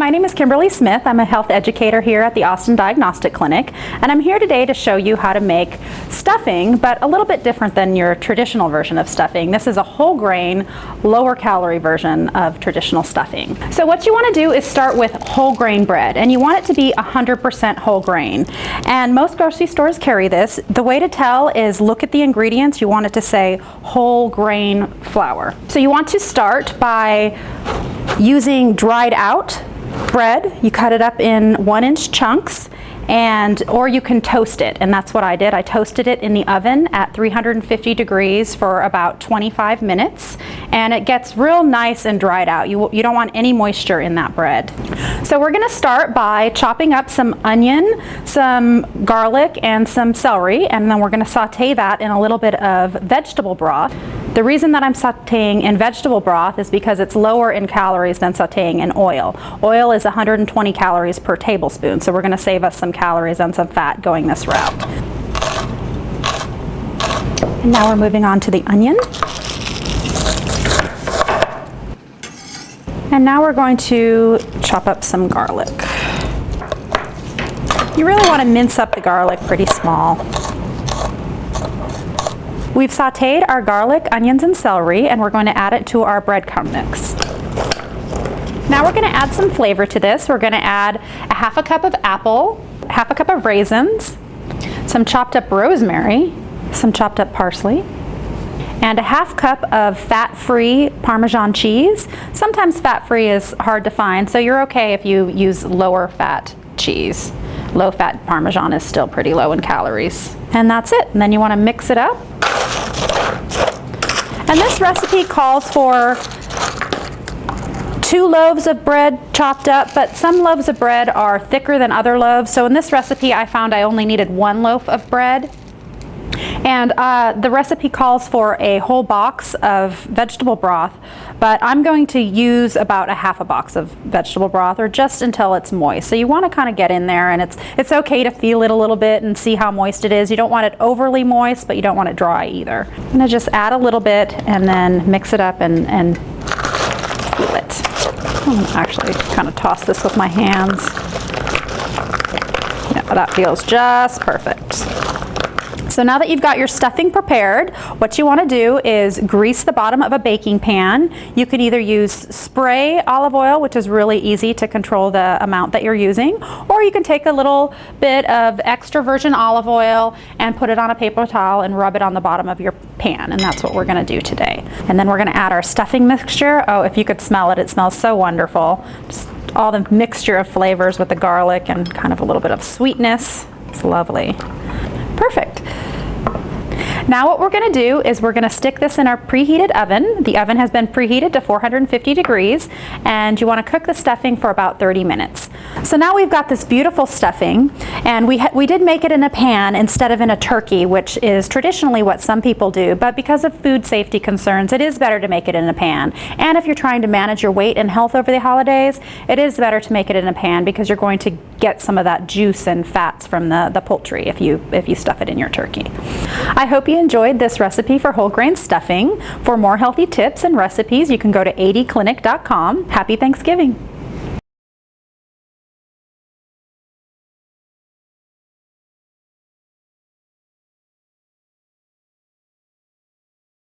my name is Kimberly Smith. I'm a health educator here at the Austin Diagnostic Clinic, and I'm here today to show you how to make stuffing, but a little bit different than your traditional version of stuffing. This is a whole grain, lower calorie version of traditional stuffing. So what you want to do is start with whole grain bread, and you want it to be 100% whole grain. And most grocery stores carry this. The way to tell is look at the ingredients. You want it to say whole grain flour. So you want to start by using dried out bread. You cut it up in 1-inch chunks, or you can toast it, and that's what I did. I toasted it in the oven at 350 degrees for about 25 minutes, and it gets real nice and dried out. You don't want any moisture in that bread. So we're going to start by chopping up some onion, some garlic, and some celery, and then we're going to saute that in a little bit of vegetable broth. The reason that I'm sauteing in vegetable broth is because it's lower in calories than sauteing in oil. Oil is 120 calories per tablespoon, so we're going to save us some calories and some fat going this route. And now we're moving on to the onion. And now we're going to chop up some garlic. You really want to mince up the garlic pretty small. We've sauteed our garlic, onions, and celery, and we're going to add it to our breadcrumb mix. Now we're going to add some flavor to this. We're going to add a half a cup of apple, half a cup of raisins, some chopped up rosemary, some chopped up parsley, and a half cup of fat-free Parmesan cheese. Sometimes fat-free is hard to find, so you're okay if you use lower fat cheese. Low-fat Parmesan is still pretty low in calories. And that's it. And then you want to mix it up. And this recipe calls for 2 loaves of bread chopped up, but some loaves of bread are thicker than other loaves. So in this recipe, I found I only needed 1 loaf of bread. And the recipe calls for a whole box of vegetable broth, but I'm going to use about a half a box of vegetable broth, or just until it's moist. So you want to kind of get in there, and it's okay to feel it a little bit and see how moist it is. You don't want it overly moist, but you don't want it dry either. I'm going to just add a little bit and then mix it up and feel it. I'm going to actually kind of toss this with my hands. Yeah, that feels just perfect. So now that you've got your stuffing prepared, what you want to do is grease the bottom of a baking pan. You can either use spray olive oil, which is really easy to control the amount that you're using, or you can take a little bit of extra virgin olive oil and put it on a paper towel and rub it on the bottom of your pan, and that's what we're going to do today. And then we're going to add our stuffing mixture. Oh, if you could smell it, it smells so wonderful. Just all the mixture of flavors with the garlic and kind of a little bit of sweetness. It's lovely. Perfect. Now what we're going to do is we're going to stick this in our preheated oven. The oven has been preheated to 450 degrees, and you want to cook the stuffing for about 30 minutes. So now we've got this beautiful stuffing, and we did make it in a pan instead of in a turkey, which is traditionally what some people do, but because of food safety concerns, it is better to make it in a pan. And if you're trying to manage your weight and health over the holidays, it is better to make it in a pan because you're going to get some of that juice and fats from the poultry if you stuff it in your turkey. I hope you enjoyed this recipe for whole grain stuffing. For more healthy tips and recipes, you can go to adclinic.com. Happy Thanksgiving!